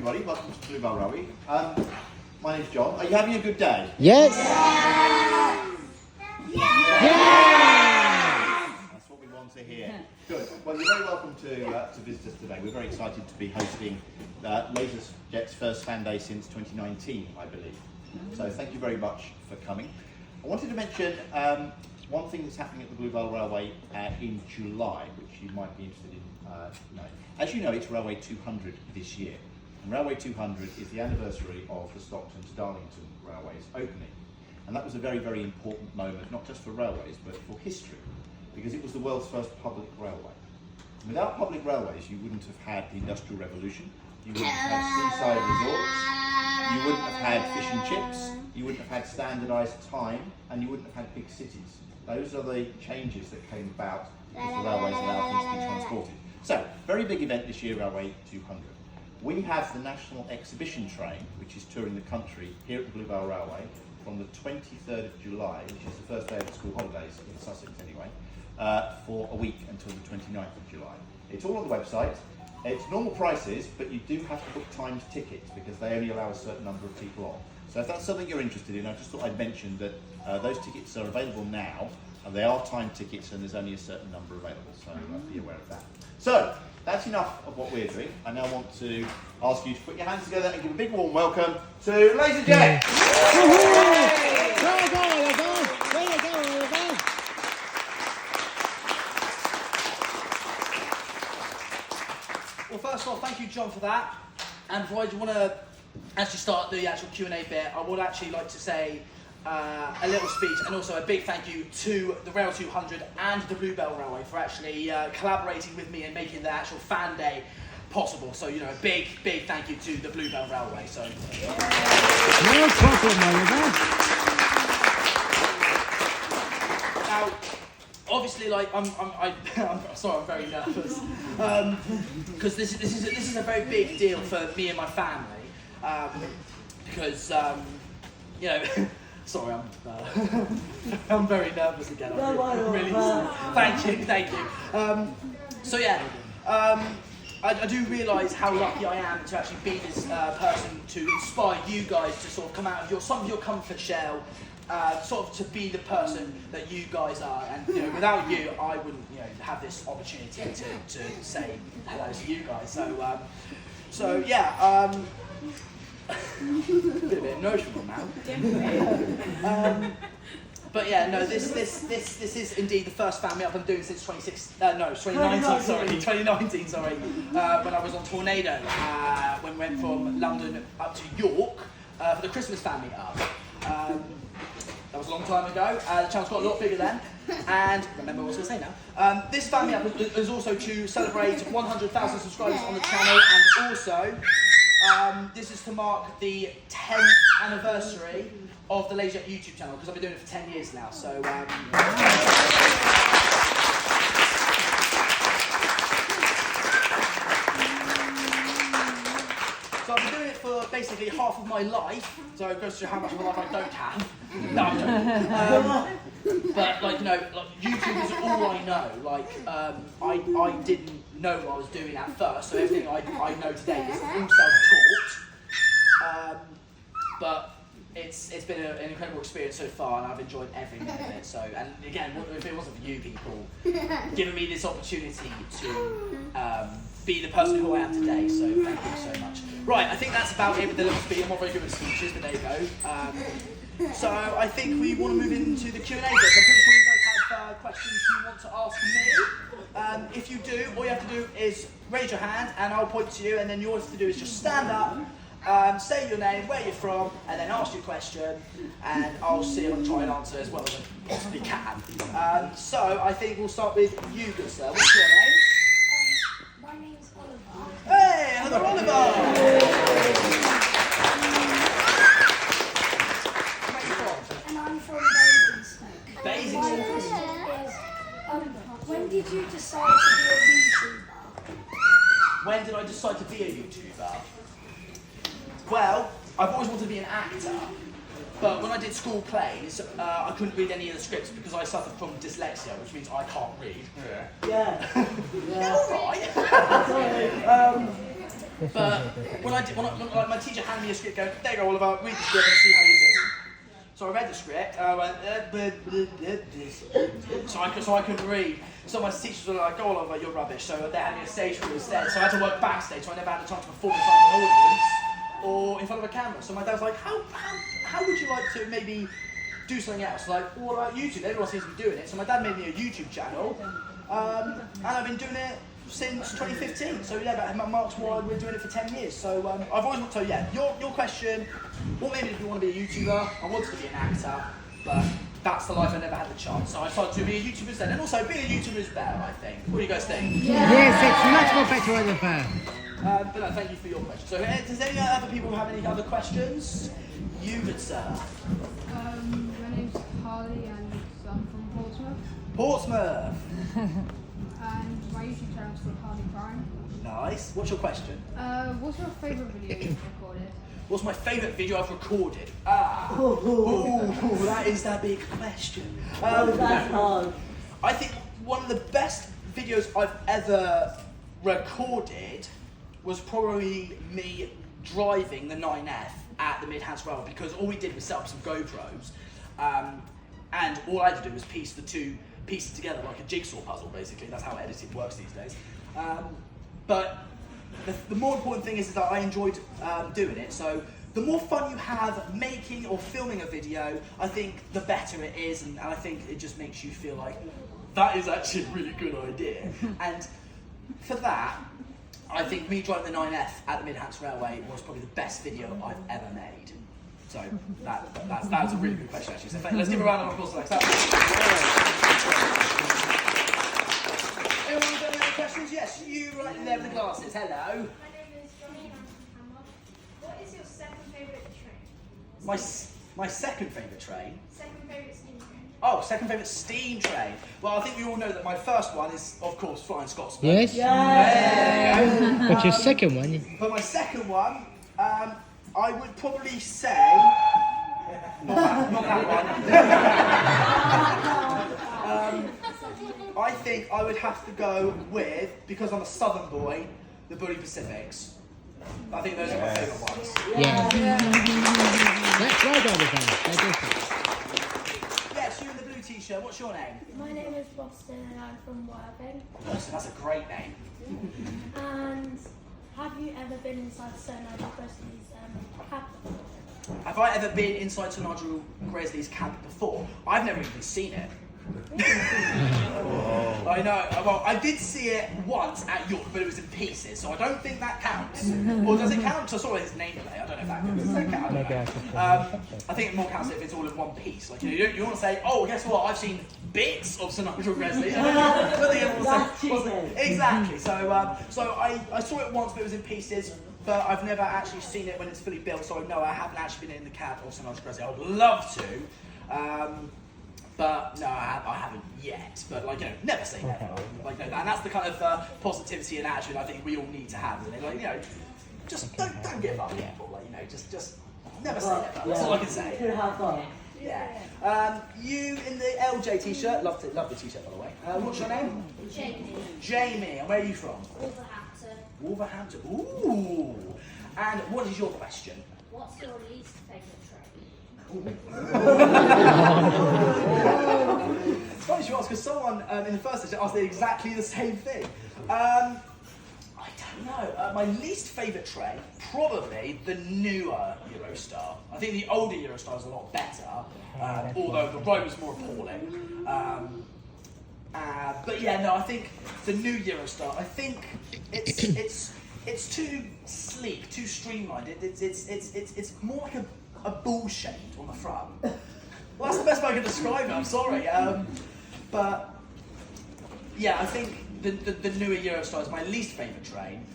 everybody. Welcome to Blue Bell Railway. My name's John. Are you having a good day? Yes. That's what we want to hear. Good. Well, you're very welcome to visit us today. We're very excited to be hosting LaserJet's first fan day since 2019, I believe. So thank you very much for coming. I wanted to mention one thing that's happening at the Blue Bell Railway in July, which you might be interested in knowing. As you know, it's Railway 200 this year. And Railway 200 is the anniversary of the Stockton to Darlington Railway's opening. And that was a very, very important moment, not just for railways, but for history, because it was the world's first public railway. Without public railways, you wouldn't have had the Industrial Revolution, you wouldn't have had seaside resorts, you wouldn't have had fish and chips, you wouldn't have had standardised time, and you wouldn't have had big cities. Those are the changes that came about because the railways allowed things to be transported. So, very big event this year, Railway 200. We have the National Exhibition Train, which is touring the country here at the Blue Bell Railway from the 23rd of July, which is the first day of the school holidays in Sussex anyway, for a week until the 29th of July. It's all on the website. It's normal prices, but you do have to book timed tickets because they only allow a certain number of people on. So if that's something you're interested in, I just thought I'd mention that those tickets are available now, and they are timed tickets, and there's only a certain number available, so be aware of that. So, that's enough of what we're doing. I now want to ask you to put your hands together and give a big warm welcome to LaserJet! Well, first of all, thank you, John, for that. And before I want to actually start the actual Q&A bit, I would actually like to say a little speech and also a big thank you to the Rail 200 and the Blue Bell Railway for actually collaborating with me and making the actual fan day possible. So, you know, a big thank you to the Blue Bell Railway. So, No problem, Oliver. now, obviously, like I'm sorry, I'm very nervous because this is a very big deal for me and my family because you know. Sorry, I'm very nervous again. Really, thank you. So yeah, I do realise how lucky I am to actually be this person to inspire you guys to sort of come out of some of your comfort shell, sort of to be the person that you guys are. And you know, without you, I wouldn't have this opportunity to say hello to you guys. So yeah. Bit emotional now. But yeah, no, this is indeed the first family up I'm doing since 2019, sorry, when I was on Tornado, when we went from London up to York for the Christmas family up. That was a long time ago. The channel's got a lot bigger then. And remember what I was going to say now. This family up is also to celebrate 100,000 subscribers on the channel, and also this is to mark the 10th anniversary of the LaserJet YouTube channel, because I've been doing it for 10 years now, so I've been doing it for basically half of my life, so it goes to show how much of a life I don't have. No, I'm joking. But like, you know, like, YouTube is all I know. Like, I didn't know what I was doing at first, so everything I know today is all self-taught. But it's been an incredible experience so far, and I've enjoyed every minute of it. So, and again, if it wasn't for you people giving me this opportunity to be the person who I am today, so thank you so much. Right, I think that's about it with the little speech. I'm not very good with speeches, but there you go. So I think we want to move into the Q&A bit. I'm pretty sure you guys have questions you want to ask me. If you do, all you have to do is raise your hand and I'll point to you, and then all you have to do is just stand up, say your name, where you're from, and then ask your question, and I'll see if I can try and answer as well as I possibly can. So I think we'll start with you, good sir. What's your name? My name's Oliver. Hey, hello Oliver! And I'm from Basingstoke. Basingstoke. My question is, when did you decide to be a YouTuber? When did I decide to be a YouTuber? Well, I've always wanted to be an actor, but when I did school plays, I couldn't read any of the scripts because I suffered from dyslexia, which means I can't read. Yeah. Alright. But when like my teacher handed me a script, going, there you go, Oliver, read the script and see how you do. So I read the script, and I went, so I couldn't read. So my teachers were like, go Oliver, you're rubbish. So they had me a stage crew instead. So I had to work backstage, so I never had the chance to perform in front of an audience or in front of a camera. So my dad was like, how would you like to maybe do something else? Like, what about YouTube? Everyone seems to be doing it. So my dad made me a YouTube channel, and I've been doing it since 2015. So yeah, that marks why we're doing it for 10 years. So I've always wanted to, yeah, your question, what made me want to be a YouTuber? I wanted to be an actor, but that's the life I never had the chance. So I decided to be a YouTuber instead. And also, being a YouTuber is better, I think. What do you guys think? Yes, it's much more better than that. But no, thank you for your question. So does any other people have any other questions? You, good sir. My name's Harley and I'm from Portsmouth. Portsmouth. And my YouTube channel's called Harley Crime. Nice. What's your question? What's your favourite video you've recorded? What's my favourite video I've recorded? Ooh, that is that big question. That's hard. I think one of the best videos I've ever recorded was probably me driving the 9F at the Midlands Railway, because all we did was set up some GoPros, and all I had to do was piece the two pieces together like a jigsaw puzzle, basically. That's how editing works these days. But the more important thing is that I enjoyed doing it. So the more fun you have making or filming a video, I think the better it is, and I think it just makes you feel like that is actually a really good idea. And for that, I think me driving the 9F at the Midlands Railway was probably the best video I've ever made. So that's a really good question, actually. So let's give a round of applause for that. Anyone got any other questions? Yes, you right in there with the glasses. Hello. My name is Johnny and I'm Emma. What is your second favourite train? My second favourite train? Second favourite steam train? Oh, second favourite steam train. Well, I think we all know that my first one is, of course, Flying Scotsman. Yes? There you go. But your second one? But my second one, I would probably say, not that one. I think I would have to go with, because I'm a southern boy, the Bully Pacifics. I think those are my favourite ones. Yeah. That's right, Oliver. They're different. Yes, you in the blue t-shirt. What's your name? My name is Boston and I'm from Worthing. Boston, that's a great name. And have you ever been inside Sir Nigel Presley's cabin? Have I ever been inside Sir Nigel Presley's camp before? I've never even seen it. I know. Well, I did see it once at York, but it was in pieces, so I don't think that counts. Or does it count? So I saw his name today. I don't know if that counts. Does that count? I don't know. I think it more counts if it's all in one piece. Like you want to say, oh, guess what? I've seen bits of Sir Nigel Presley. Exactly. So I saw it once, but it was in pieces. But I've never actually seen it when it's fully built, so no, I haven't actually been in the cab of Sir Nigel Presley. I would love to. But no, I haven't yet. But never say never. And that's the kind of positivity and attitude I think we all need to have. Isn't it? Just don't give up, people. Just never say never. That's all I can say. Have fun. Yeah. You in the LJ t-shirt. Love the t-shirt, by the way. What's your name? Jamie. Jamie. And where are you from? Wolverhampton. Wolverhampton. Ooh. And what is your question? What's your least favourite train? It's funny you ask, because someone in the first session asked exactly the same thing. I don't know. My least favourite train, probably the newer Eurostar. I think the older Eurostar is a lot better, although the ride was more appalling. But yeah, no, I think the new Eurostar. I think it's too sleek, too streamlined. It's more like a ball shaped on the front. Well, that's the best way I can describe it. I'm sorry, but yeah, I think the newer Eurostar is my least favourite train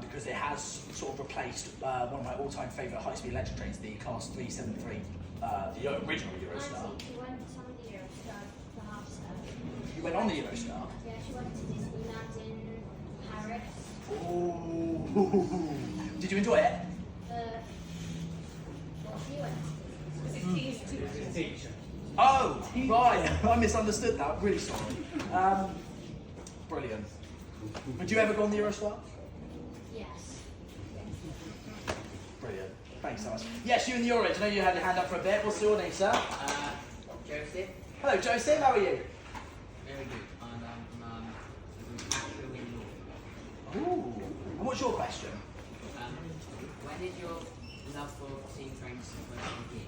because it has sort of replaced one of my all-time favourite high-speed electric trains, the Class 373, the original Eurostar. She went on the Eurostar for half term. You went on the Eurostar? Yeah, she went to Disneyland in Paris. Ooh. Did you enjoy it? Well, she went to Oh, right. I misunderstood that. I'm really sorry. Brilliant. Would you ever go on the Eurostar? Yes. Thanks so much. Yes, you in the orange. I know you had your hand up for a bit. What's your name, sir? Joseph. Hello, Joseph. How are you? Very good. And Ooh. And what's your question? when did your love for steam trains first begin?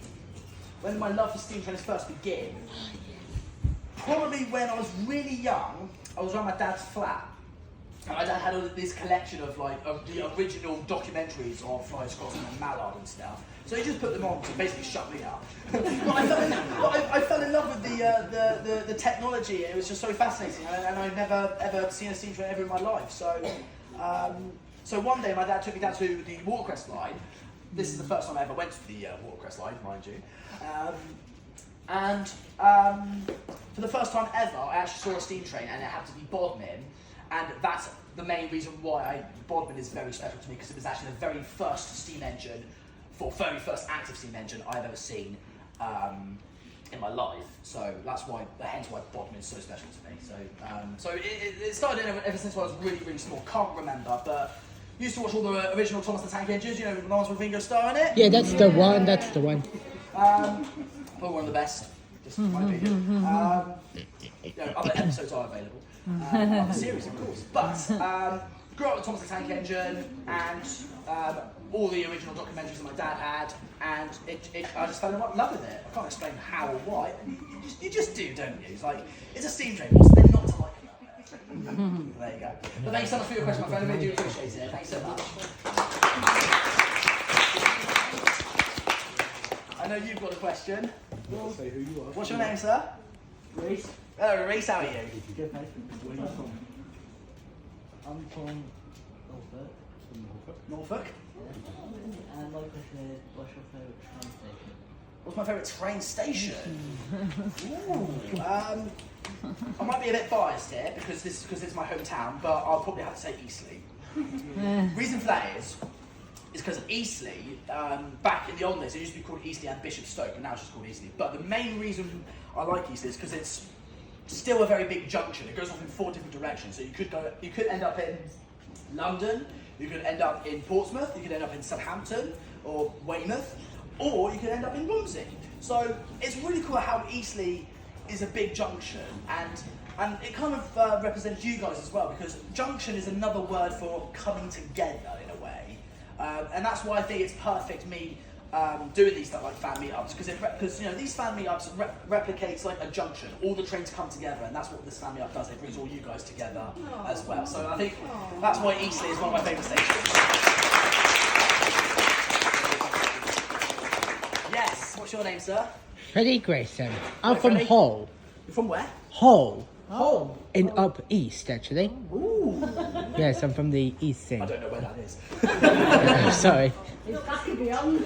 When did my love for steam trains first begin? Probably when I was really young. I was around my dad's flat. And my dad had all this collection of the original documentaries of Flying Scotsman and Mallard and stuff. So he just put them on to basically shut me up. But I fell in love with the technology, and it was just so fascinating. And I'd never ever seen a steam train ever in my life. So one day my dad took me down to the Watercress line. This is the first time I ever went to the Watercress line, mind you. For the first time ever, I actually saw a steam train, and it happened to be Bodmin. And that's the main reason why Bodmin is very special to me, because it was actually the very first steam engine, very first active steam engine I've ever seen in my life. So that's hence why Bodmin is so special to me. So it started ever since I was really, really small. Can't remember, but used to watch all the original Thomas the Tank Engines. You know, the ones with Ringo Starr in it. Yeah, that's the one. That's the one. Probably one of the best, just in my opinion. Other episodes are available. Of the series, of course. But grew up with Thomas the Tank Engine and all the original documentaries that my dad had, and I just fell in love with it. I can't explain how or why. You just do, don't you? It's like, it's a steam train. What's there not to like about it? There you go. But thanks so much for your question, my friend. I really do appreciate it. Thanks so much. I know you've got a question. Say who you are. What's your name, sir? Reese. Hello, Reese. How are you? Good, mate. Where are you from? I'm from Norfolk. From Norfolk. Norfolk. And my question is, what's your favourite train station? What's my favourite train station? I might be a bit biased here because it's my hometown, but I'll probably have to say Eastleigh. Reason for that is because Eastleigh, back in the old days, it used to be called Eastleigh and Bishopstoke, and now it's just called Eastleigh. But the main reason I like Eastleigh is because it's still a very big junction. It goes off in 4 different directions. So you could end up in London, you could end up in Portsmouth, you could end up in Southampton or Weymouth, or you could end up in Romsey. So it's really cool how Eastleigh is a big junction, and it kind of represents you guys as well, because junction is another word for coming together in a way, and that's why I think it's perfect me doing these stuff like fan meetups, because you know, these fan meetups replicates like a junction. All the trains come together, and that's what this fan meetup does. It brings all you guys together as well. So I think that's why Eastleigh is one of my favourite stations. Yes. What's your name, sir? Freddie Grayson. I'm Hi, from Freddie. Hull. You're from where? Hull. Oh. In up east, actually. Ooh. Yes, I'm from the east I end. don't know where that is. Sorry. It's got to be on.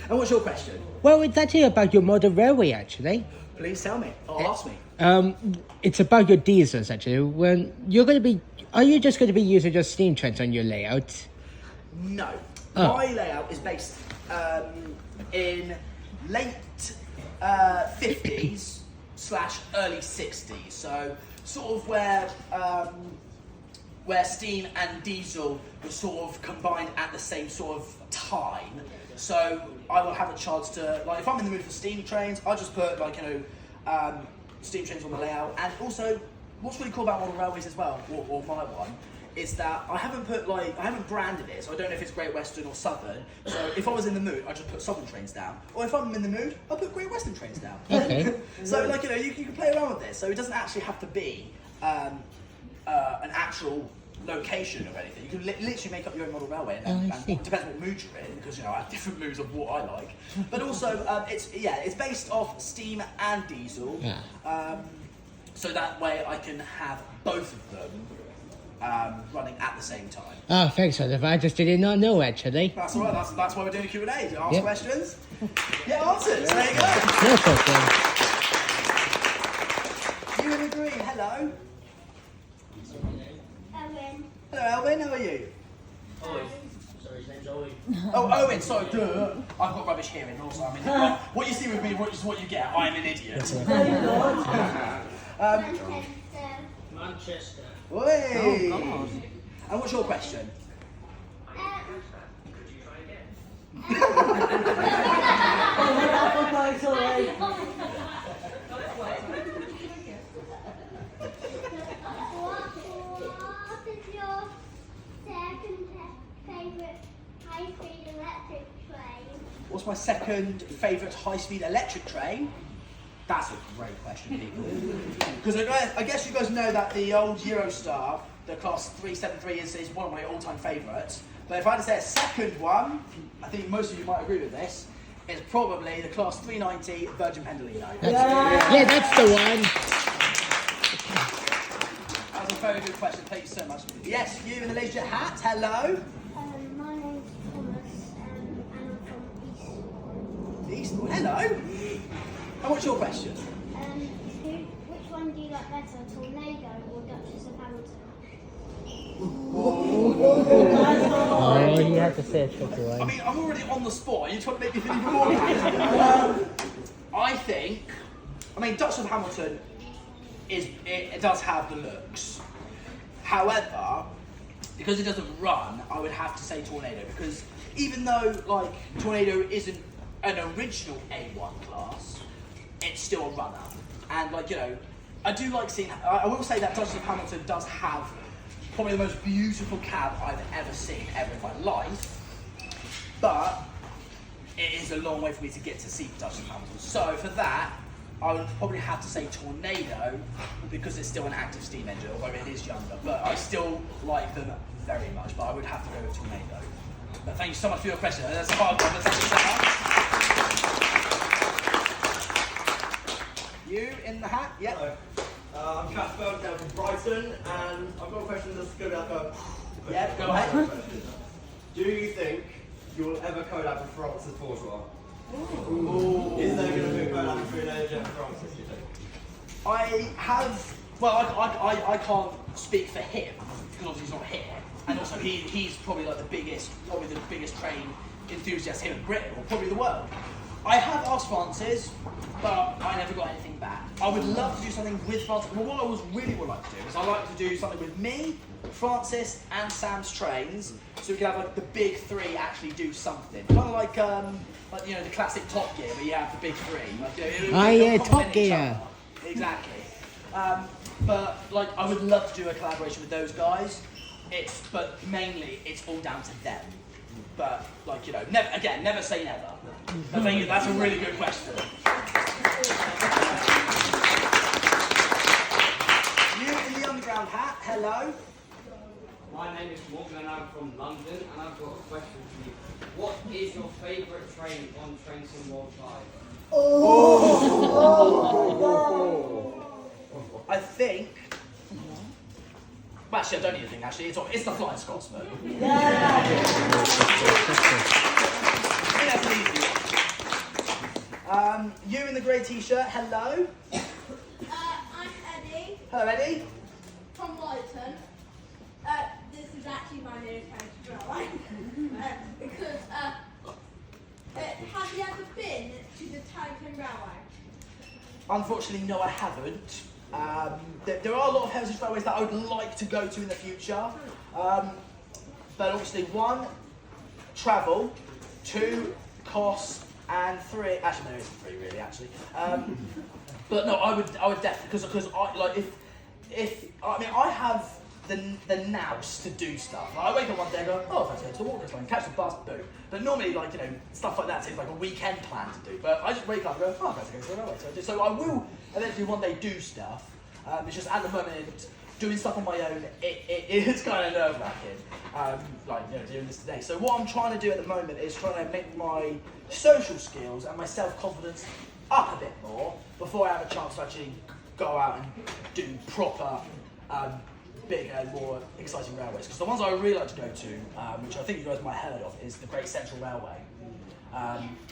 And what's your question? Well, it's actually about your model railway, actually. Please tell me, or ask me. It's about your diesels, actually. When you're going to be, are you just going to be using just steam trains on your layout? No. Oh. My layout is based in late 50s / early 60s. So sort of where steam and diesel were sort of combined at the same sort of time. So I will have a chance to, like, if I'm in the mood for steam trains, I'll just put, like, you know, steam trains on the layout. And also, what's really cool about model railways as well, or my one, is that I haven't branded it, so I don't know if it's Great Western or Southern. So if I was in the mood, I just put Southern trains down. Or if I'm in the mood, I'll put Great Western trains down. Okay. So, like, you know, you can play around with this. So it doesn't actually have to be an actual location or anything. You can literally make up your own model railway, and it depends what mood you're in, because, you know, I have different moods of what I like. But also, it's based off steam and diesel. Yeah. So that way I can have both of them running at the same time. Oh, thanks, Oliver. I just did not know, actually. That's all right. That's why we're doing a Q&A. Ask Yep. questions, get answers. There you go. No problem. You in the green. Hello. Ellen. Hello, Elvin. How are you? Owen. Sorry, his name's Owen. Oh, Owen. Sorry. Duh. I've got rubbish hearing. Also, I mean, what you see with me is what you get. I'm an idiot. Manchester. Manchester. Oi. And what's your question? Apple pie's away. What is your second favourite high-speed electric train? What's my second favourite high-speed electric train? That's a great question, people. Because I guess you guys know that the old Eurostar, the class 373, is one of my all-time favourites. But if I had to say a second one, I think most of you might agree with this, is probably the class 390 Virgin Pendolino. Yeah, that's the one. That was a very good question. Thank you so much. Yes, you in the leisure hat. Hello. My name's Thomas and I'm from Eastbourne. Eastbourne. Hello. And what's your question? Which one do you like better, Tornado or Duchess of Hamilton? Oh, you have to say a tricky I one. mean, I'm already on the spot. Are you trying to make me feel even more? I mean, Duchess of Hamilton it does have the looks. However, because it doesn't run, I would have to say Tornado, because even though like Tornado isn't an original A1 class, it's still a runner. And like, you know, I do like seeing, I will say that Duchess of Hamilton does have probably the most beautiful cab I've ever seen ever in my life, but it is a long way for me to get to see Duchess of Hamilton. So for that, I would probably have to say Tornado, because it's still an active steam engine, although it is younger, but I still like them very much, but I would have to go with Tornado. But thank you so much for your question. That's a hard one, but thank you so much. You in the hat? Yep. Hello. I'm Casper, down from Brighton, and I've got a question that's going to go. Yeah, go ahead. Do you think you'll ever code out for Francis Bourgeois? Is there going to be a code out between AJ and Francis, do you think? I have, well, I can't speak for him, because obviously he's not here, and also he's probably like the biggest train enthusiast here in Britain, or probably the world. I have asked Francis, but I never got anything back. I would love to do something with Francis. Well, what I really would like to do is I'd like to do something with me, Francis, and Sam's trains, so we can have like the big three actually do something. Kind of like you know, the classic Top Gear, where you have the big three. Like, you know, Oh, yeah, complement Top each Gear. other. Exactly. But like, I would love to do a collaboration with those guys. But mainly it's all down to them. But like, you know, never say never. I think that's a really good question. You in the underground hat, hello. My name is Morgan and I'm from London, and I've got a question for you. What is your favourite train on Train Sim World 5? I think. Well, actually, I don't need to think. Actually, it's the Flying Scotsman. That's an easy one. You in the grey t-shirt, hello. I'm Eddie Hello, Eddie. from Brighton. This is actually my nearest county railway. Because have you ever been to the Townsend Railway? Unfortunately, no, I haven't. There are a lot of heritage railways that I would like to go to in the future. But obviously, 1, travel, 2, cost, and 3. Actually, no, it isn't 3 really. Actually, but no, I would definitely, because I like if I mean I have the nous to do stuff. Like, I wake up one day and go, oh, if I go to the Walker's line, catch the bus, boom. But normally, like, you know, stuff like that seems like a weekend plan to do. But I just wake up and go, oh, I've got to go to the railway. So I will eventually one day do stuff. It's just at the moment, doing stuff on my own, it is kind of nerve-wracking. Like, you know, doing this today. So what I'm trying to do at the moment is trying to make my social skills and my self-confidence up a bit more before I have a chance to actually go out and do proper big and more exciting railways. Because the ones I really like to go to, which I think you guys might have heard of, is the Great Central Railway,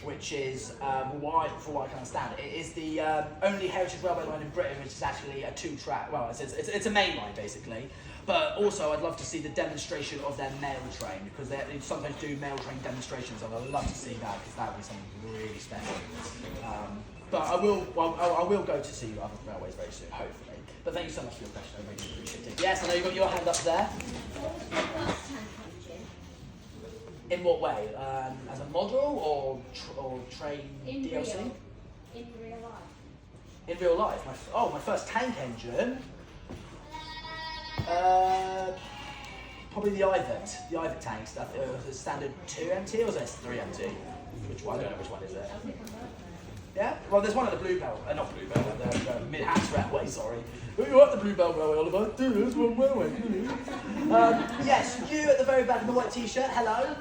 which is, from what I can understand, it is the only heritage railway line in Britain which is actually a 2-track, well, it's a main line basically. But also I'd love to see the demonstration of their mail train, because they sometimes do mail train demonstrations, and I'd love to see that, because that would be something really special. But I will go to see other railways very soon, hopefully. But thank you so much for your question, I really appreciate it. Yes, I know you've got your hand up there. In what way? As a model or train In DLC? real. In real life. In real life? My first tank engine? Probably the Ivet tank stuff. It was a standard 2MT or was it 3MT? Which one? I don't know which one is it. Yeah? Well, there's one at the Bluebell, not Bluebell, the Mid-Hats Railway, sorry. You're at the Bluebell Railway, Oliver. There's one railway. Yes, you at the very back in the white t-shirt, hello.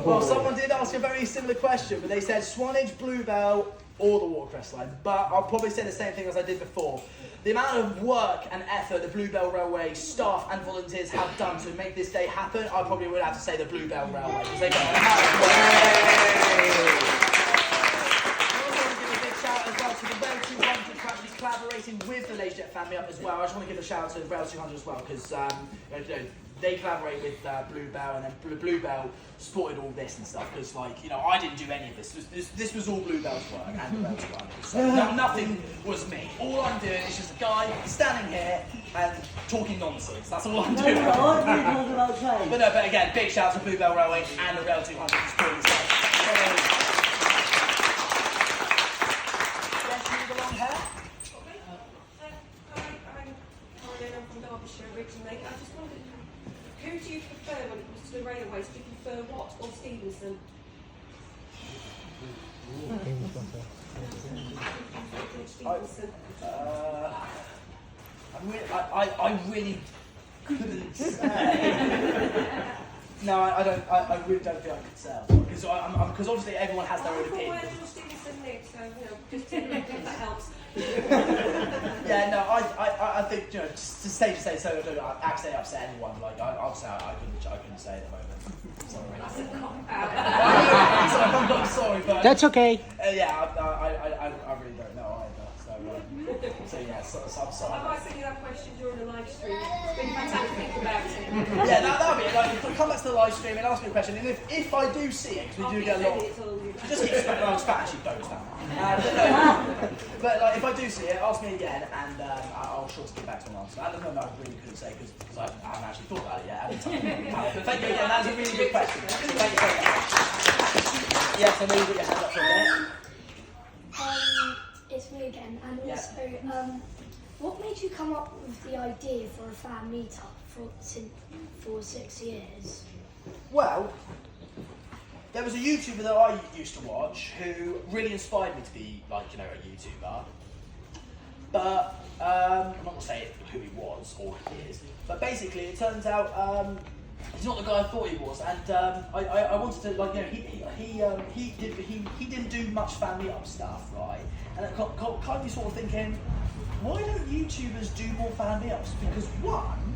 Well, someone did ask a very similar question, but they said Swanage, Bluebell, or the Watercress line. But I'll probably say the same thing as I did before. The amount of work and effort the Bluebell Railway staff and volunteers have done to make this day happen, I probably would have to say the Bluebell Railway, because they've done an amount of work. I want to give a big shout as well to the Rail 200 for actually collaborating with the LazyJet family up as well. I just want to give a shout out to the Rail 200 as well, because they collaborate with Bluebell, and then Bluebell supported all this and stuff, because I didn't do any of this. This was all Bluebell's work and the Rail 200. So nothing was me. All I'm doing is just a guy standing here and talking nonsense. That's all I'm doing. But again, big shout out to Bluebell Railway and the Rail 200 for supporting this guy. Yes, you with the long hair? I'm from Derbyshire originally. I just wondered, who do you prefer when it comes to the railways? Do you prefer Watt or Stevenson? Stevenson. I really couldn't say. No, I don't. I really don't think I could say because obviously everyone has their own opinion. Where does Stevenson live? So just if that helps. Yeah, no, I think just to say so I don't accidentally upset anyone. I'll say I couldn't say at the moment. Sorry. I'm sorry, but That's okay. Yeah, I really don't know either. So yeah, I'm sorry. I might send you that question during the live stream. It's been fantastic to think about it. Yeah, that'll be it. Come back to the live stream and ask me a question, and if I do see it, because we do get a lot. Just keep expecting I was fat actually don't but if I do see it, ask me again, and I'll sure to get back to an answer. At the moment, I really couldn't say because I haven't actually thought about it yet. But thank you again. That was a really good question. Thank you very much. Yes, I know you got your hand up for a minute. It's me again, and also, what made you come up with the idea for a fan meetup for 6 years? Well, there was a YouTuber that I used to watch who really inspired me to be a YouTuber. But I'm not going to say who he was or who he is. But basically, it turns out he's not the guy I thought he was, and I wanted to he didn't do much fan meetup stuff, right? And it got me sort of thinking, why don't YouTubers do more fan meetups? Because one,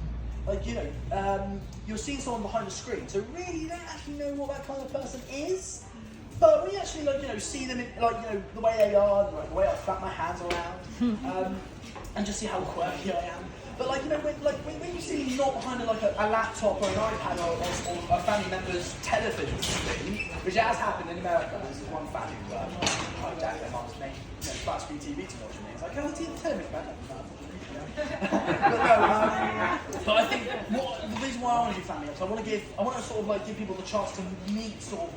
you're seeing someone behind the screen, so really you don't actually know what that kind of person is. But when you actually see them in, the way they are, the way I flap my hands around, and just see how quirky I am. But when you see me not behind a laptop or an iPad or a family member's television screen, which has happened in America. There's one family who hijacked their mum's main flat screen TV to watch, and it's like, oh, the television back. But I think the reason why I want to do family ups, I want to sort of give people the chance to meet sort of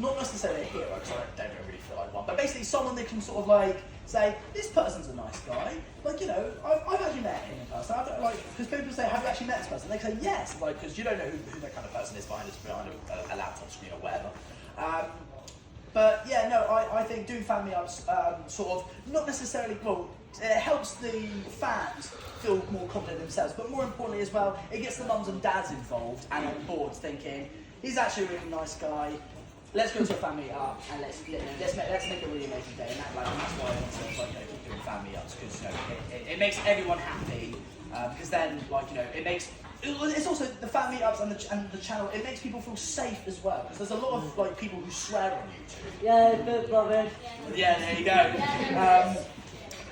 not necessarily a hero, because I don't really feel like one, but basically someone they can sort of say, this person's a nice guy. I've actually met him in person. Because people say, have you actually met this person? They say yes, because you don't know who that kind of person is behind a laptop screen or whatever. But yeah, no, I think doing family ups sort of not necessarily it helps the fans feel more confident themselves, but more importantly as well, it gets the mums and dads involved and on board thinking, he's actually a really nice guy. Let's go to a family up and let's make a really amazing day, and that's why I want to keep doing family ups, because it makes everyone happy, because then it makes. It's also the family ups and the channel. It makes people feel safe as well, because there's a lot of people who swear on YouTube. Yeah, good, love it. Yeah, there you go.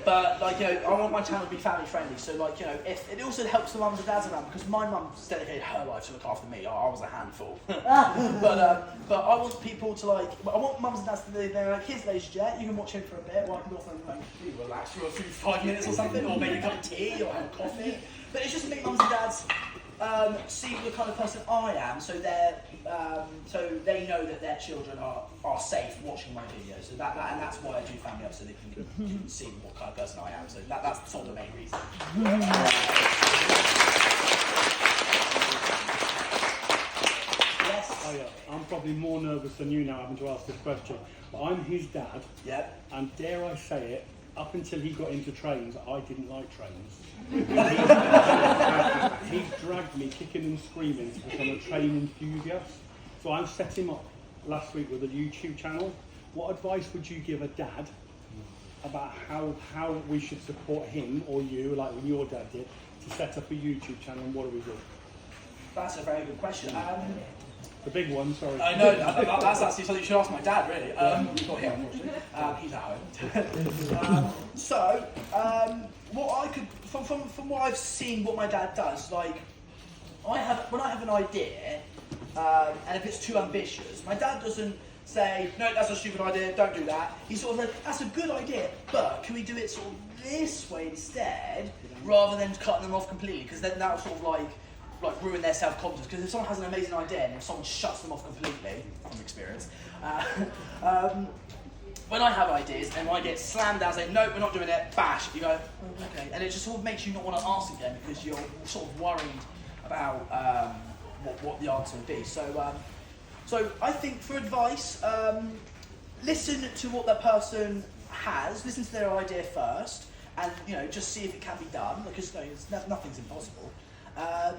But like, you know, I want my channel to be family friendly. So like, you know, if it also helps the mums and dads around, because my mum's dedicated her life to look after me. I was a handful. but I want people to like, I want mums and dads to be there like, here's Laser Jet, you can watch him for a bit, while I can go off and like relax for a few 5 minutes or something, or maybe a cup of tea or have a coffee. But it's just to make mums and dads see the kind of person I am, so they know that their children are safe watching my videos. So and that's why I do family up, so they can see what kind of person I am. So that's sort of the main reason. Yes. Oh yeah, I'm probably more nervous than you now having to ask this question. But I'm his dad. Yep. And dare I say it, up until he got into trains, I didn't like trains. He dragged me kicking and screaming to become a train enthusiast. So I set him up last week with a YouTube channel. What advice would you give a dad about how we should support him or you, like when your dad did, to set up a YouTube channel, and what do we do? That's a very good question. The big one, sorry. I know, that's actually something you should ask my dad, really. Not here, unfortunately. He's at home. What I could, from what I've seen, what my dad does, like, when I have an idea, and if it's too ambitious, my dad doesn't say, no, that's a stupid idea, don't do that. He's sort of like, that's a good idea, but can we do it sort of this way instead, rather than cutting them off completely, because then that'll sort of like ruin their self-confidence. Because if someone has an amazing idea and if someone shuts them off completely, from experience, when I have ideas and when I get slammed down saying, no, we're not doing it, bash, you go, oh, okay. And it just sort of makes you not want to ask again because you're sort of worried about what the answer would be. So I think for advice, listen to what that person has, listen to their idea first, and just see if it can be done, because nothing's impossible. And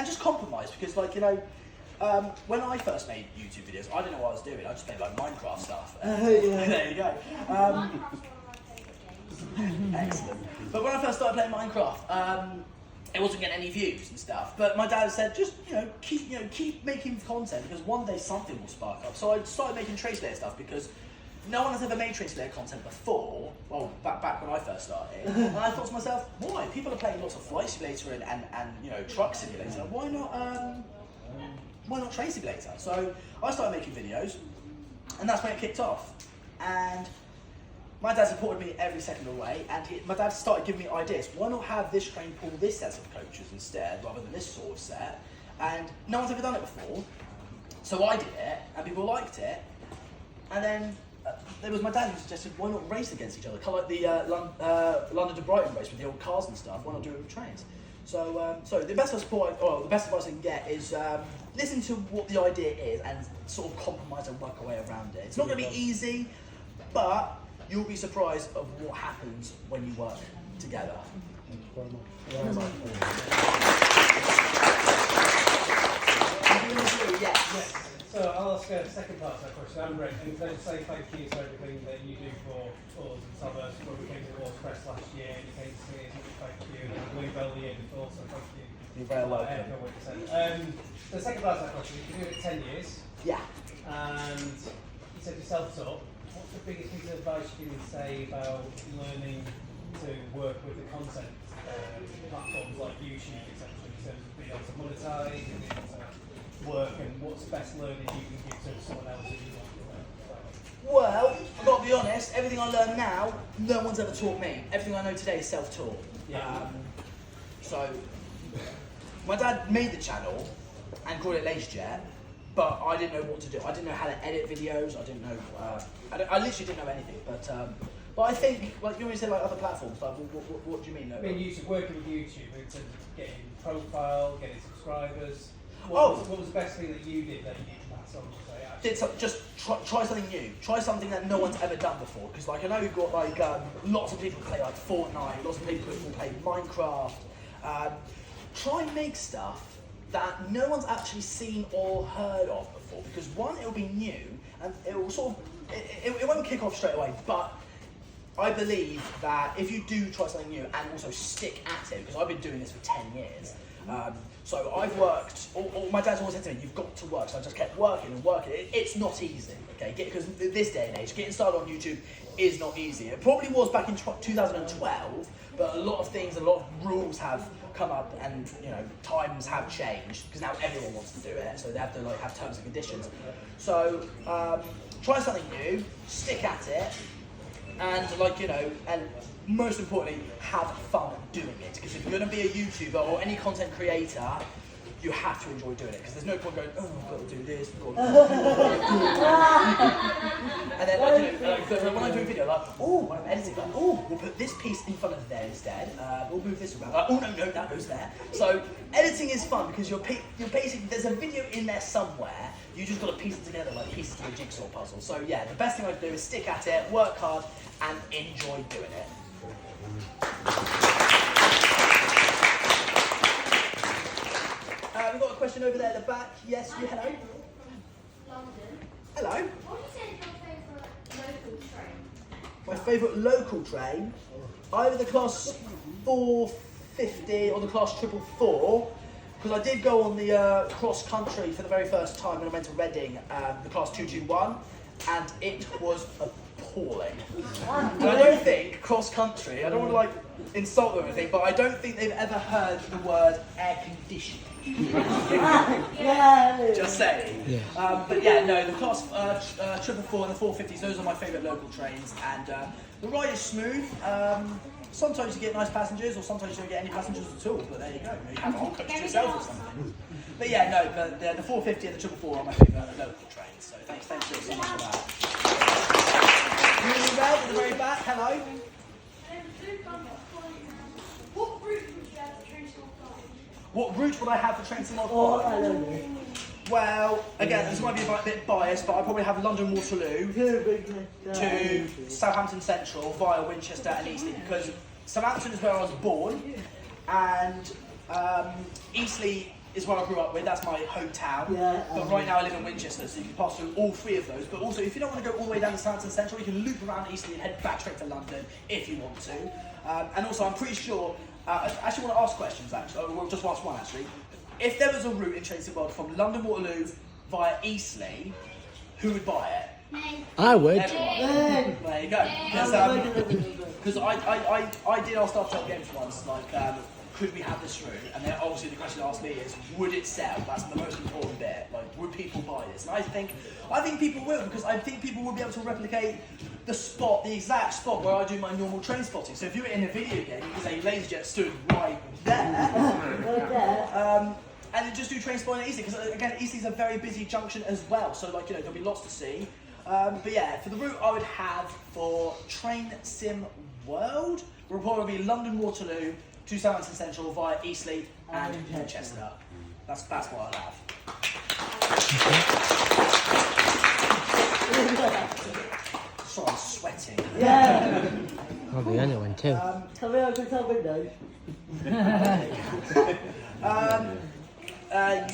just compromise, because when I first made YouTube videos, I didn't know what I was doing. I just made like Minecraft stuff. There you go. Excellent. But when I first started playing Minecraft, it wasn't getting any views and stuff. But my dad said, just keep making content, because one day something will spark up. So I started making Trace Layer stuff, because no one has ever made Trace Layer content before. Well, back when I first started, and I thought to myself, why? People are playing lots of Flight Simulator and Truck Simulator. Why not Train Simulator? So I started making videos, and that's when it kicked off. And my dad supported me every second of the way, and my dad started giving me ideas. Why not have this train pull this set of coaches instead, rather than this sort of set? And no one's ever done it before. So I did it, and people liked it. And then there was my dad who suggested, why not race against each other? Kind of like the London to Brighton race with the old cars and stuff. Why not do it with trains? So the best advice I can get is listen to what the idea is and sort of compromise and work a way around it. It's not going to be easy, but you'll be surprised of what happens when you work together. Thank you very much. Yes. So I'll ask a second part of that question. I'm Rick, and can I just say thank you for everything that you do for us and Summers. When we came to the Wars Press last year, you came to see us, thank you. And Bluebell the year before, so thank you. You're very welcome. The second part of that question, you've been doing it 10 years. Yeah. And you said you're self-taught. What's the biggest piece of advice you can say about learning to work with the content platforms like YouTube, etc., in terms of being able to monetize and being able to work, and what's the best learning you can give to someone else that you want to learn? Well, I've got to be honest, everything I learn now, no one's ever taught me. Everything I know today is self-taught. Yeah. So, my dad made the channel and called it Laser Jet, but I didn't know what to do. I didn't know how to edit videos. I didn't know. I literally didn't know anything. But I think, like you always say, like other platforms. Like, what do you mean? I mean, working with YouTube in terms of getting profile, getting subscribers. What was the best thing that you did that you did pass on to say? Just try something new. Try something that no one's ever done before. Because I know you've got lots of people play like Fortnite, lots of people play Minecraft. Try and make stuff that no one's actually seen or heard of before. Because one, it'll be new, and it will it won't kick off straight away, but I believe that if you do try something new and also stick at it, because I've been doing this for 10 years, so I've worked, my dad's always said to me, you've got to work, so I just kept working and working. It's not easy, okay, because this day and age, getting started on YouTube is not easy. It probably was back in 2012, but a lot of things, a lot of rules have come up, and you know, times have changed, because now everyone wants to do it, so they have to like have terms and conditions. So try something new, stick at it, and like, you know, and most importantly, have fun doing it. Because if you're going to be a YouTuber or any content creator, you have to enjoy doing it. Because there's no point going, oh, I've got to do this, I've got to do that. And then, like, you know, when I do a video, like, oh, when I'm editing, like, oh, we'll put this piece in front of there instead. We'll move this around. Oh, no, that goes there. So editing is fun because you're basically, there's a video in there somewhere. You just got to piece it together like pieces of a jigsaw puzzle. So yeah, the best thing I can do is stick at it, work hard, and enjoy doing it. We've got a question over there at the back. Yes, you, hello. London. Hello. What would you say is your favourite local train? My favourite local train, either the class 450 or the class 444, because I did go on the cross country for the very first time when I went to Reading, the class 221, and it was appalling. And I don't think cross country, I don't want to like insult them or anything, but I don't think they've ever heard the word air conditioning. Just saying. Yeah. But yeah, no, the class 444 and the 450s, those are my favourite local trains, and the ride is smooth. Sometimes you get nice passengers, or sometimes you don't get any passengers at all, but there you go. You have a whole coach to yourself or something. But yeah, no, but the 450 and the 444 are my favourite local trains, so thanks so much for that. Moving around at the very back, hello. What route would I have for train to London? Well, again, this might be a bit biased, but I'd probably have London Waterloo to Southampton Central via Winchester and Eastleigh, because Southampton is where I was born, and Eastleigh is where I grew up with, that's my hometown, but right now I live in Winchester, so you can pass through all three of those. But also, if you don't want to go all the way down to Southampton Central, you can loop around Eastleigh and head back straight to London if you want to. And also, I'm pretty sure, I actually want to ask questions, actually. We'll just ask one, actually. If there was a route in Trains World from London Waterloo via Eastleigh, who would buy it? Me. I would. Everyone. There you go. Because I did ask after games once, like, could we have this route? And then obviously the question asked me is, would it sell? That's the most important bit. Like, would people buy this? And I think people will, because I think people will be able to replicate the exact spot where I do my normal train spotting. So if you were in a video game, you could say LaserJet stood right there. And then just do train spotting at Eastleigh, because again, Eastleigh's a very busy junction as well. So like, you know, there'll be lots to see. But yeah, for the route I would have for Train Sim World, will probably be London Waterloo to Southampton Central via Eastleigh and Winchester. That's what I'd have. Sorry, I'm sweating. Yeah. I'll be the only one too. Come here, open some windows.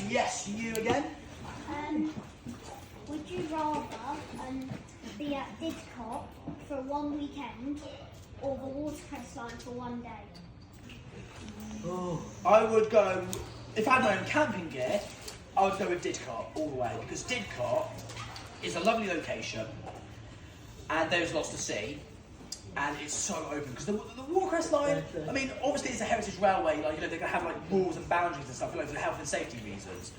Yes, you again? Would you rather be at Didcot for one weekend or the Watercress line for one day? I would go, if I had my own camping gear, I would go with Didcot all the way, because Didcot is a lovely location and there's lots to see, and it's so open, because the Watercress line, I mean, obviously it's a heritage railway, like, you know, they're going to have like rules and boundaries and stuff, like, for health and safety reasons,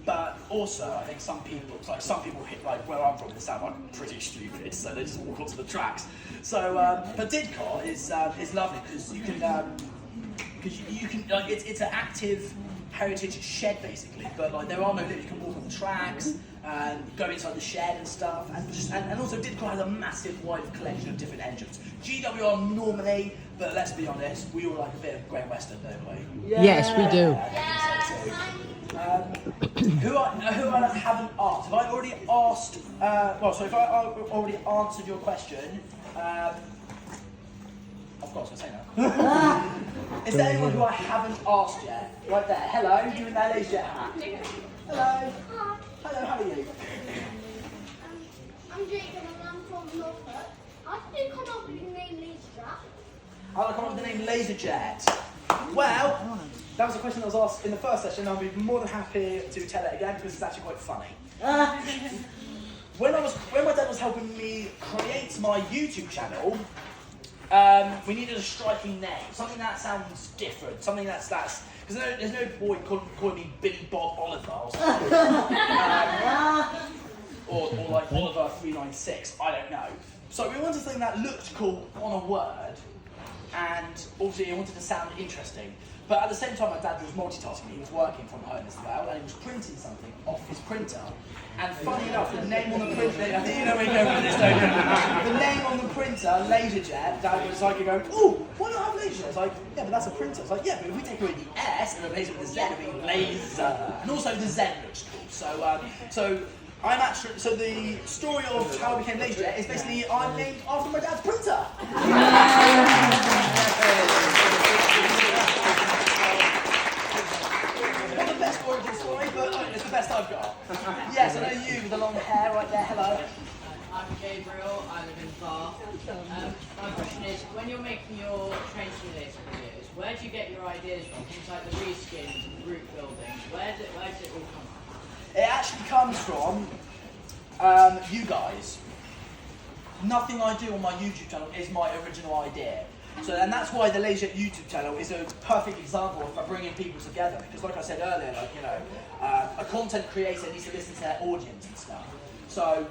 but also I think some people hit, like where I'm from in the south, I'm pretty stupid, so they just walk onto the tracks. So, but Didcot is lovely, because you can, like, it's an active heritage shed basically, but like there are no limits. You can walk on the tracks and go inside the shed and stuff, and also Didcot has a massive wide collection of different engines. GWR normally, but let's be honest, we all like a bit of Great Western, don't we? Yeah. Yes, we do. Who I haven't asked? Have I already asked? If I already answered your question. Of course, I say now. Is there anyone who I haven't asked yet? Right there. Hello, you in that LaserJet hat. Hello. Hello, how are you? I'm Jacob and I'm from Norfolk. How did you come up with the name Laserjet? How did I come up with the name Laserjet? Well, that was a question that was asked in the first session. I'll be more than happy to tell it again because it's actually quite funny. When my dad was helping me create my YouTube channel, we needed a striking name, something that sounds different, something that's because there's no point calling me Billy Bob Oliver or something. or like Oliver 396, I don't know. So we wanted something that looked cool on a word, and also he wanted to sound interesting. But at the same time, my dad was multitasking. He was working from home as well, and he was printing something off his printer. And funny enough, the name on the printer, I think you know where you're going with this, don't you? The name on the printer, Laserjet, Dad was like going, oh, why not have Laserjet? I was like, yeah, but that's a printer. I was like, yeah, but if we take away the S and replace it with the Z, it'll be laser. And also the Z looks cool. So the story of how I became Laserjet is basically I'm named after my dad's printer. Not the best origin story, but it's the best I've got. Yes, I know you with the long hair right there. Hello. I'm Gabriel. I live in Bath. My question is, when you're making your train simulator videos, where do you get your ideas from? Things like the reskins and route buildings. Where does it all come from? It actually comes from you guys. Nothing I do on my YouTube channel is my original idea. And that's why the Laserjet YouTube channel is a perfect example of bringing people together. Because like I said earlier, a content creator needs to listen to their audience and stuff. So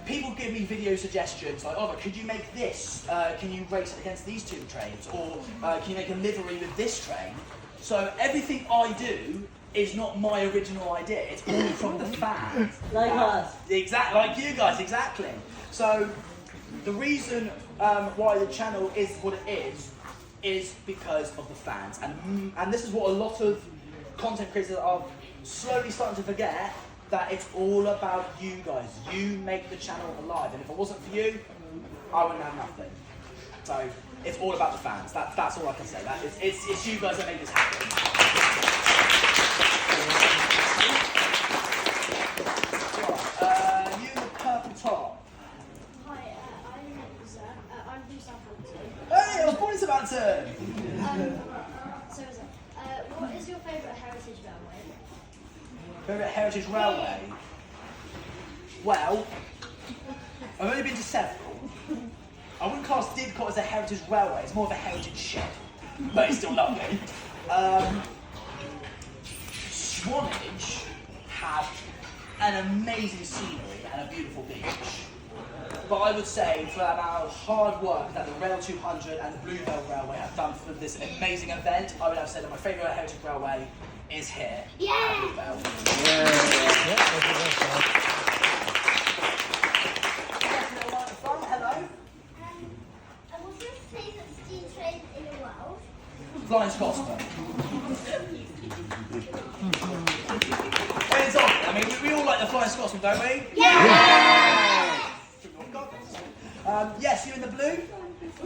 people give me video suggestions like, oh, could you make this? Can you race against these two trains? Or can you make a livery with this train? So everything I do is not my original idea. It's all from the fans. Like us. Exactly, like you guys, exactly. So the reason why the channel is what it is because of the fans. And this is what a lot of content creators are slowly starting to forget, that it's all about you guys. You make the channel alive. And if it wasn't for you, I wouldn't have nothing. So it's all about the fans. That's all I can say. It's you guys that make this happen. You in the purple top. Hi, I'm Lisa. I'm from Southampton. Hey, I was born in Southampton. What is your favourite heritage railway? Favourite heritage railway? Well, I've only been to several. I wouldn't class Didcot as a heritage railway. It's more of a heritage shed, but it's still lovely. Swanage have an amazing scenery and a beautiful beach. But I would say for our hard work that the Rail 200 and the Bluebell Railway have done for this amazing event, I would have said that my favourite heritage railway is here. Yeah! Bluebell. Hello. What's your favourite steam train in the world? Flying Scotsman. It's on. I mean, we all like the Flying Scotsman, don't we? Yeah! Yes, you in the blue?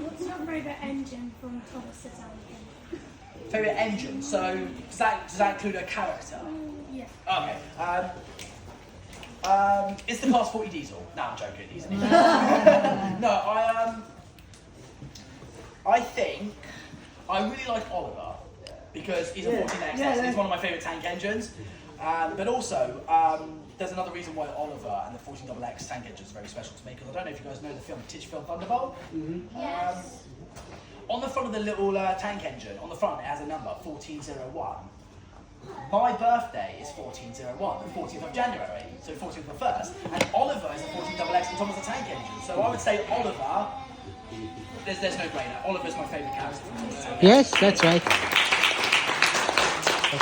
What's your favourite engine from Thomas the Tank Engine? Favourite engine? So, does that include a character? Yeah. Okay. It's the Class 40 diesel. No, I'm joking. He's an idiot. No, I think I really like Oliver because he's a 14XX. He's one of my favourite tank engines. But also, there's another reason why Oliver and the 14XX tank engine is very special to me, because I don't know if you guys know the film Titchfield Thunderbolt. Yes. On the front of the little tank engine, on the front it has a number, 1401. My birthday is 1401, the 14th of January, so 14th of the 1st, and Oliver is the 14XX and Thomas the Tank Engine. So I would say Oliver, there's no brainer. Oliver's my favourite character from Thomas the Tank Engine. Yes, that's right. You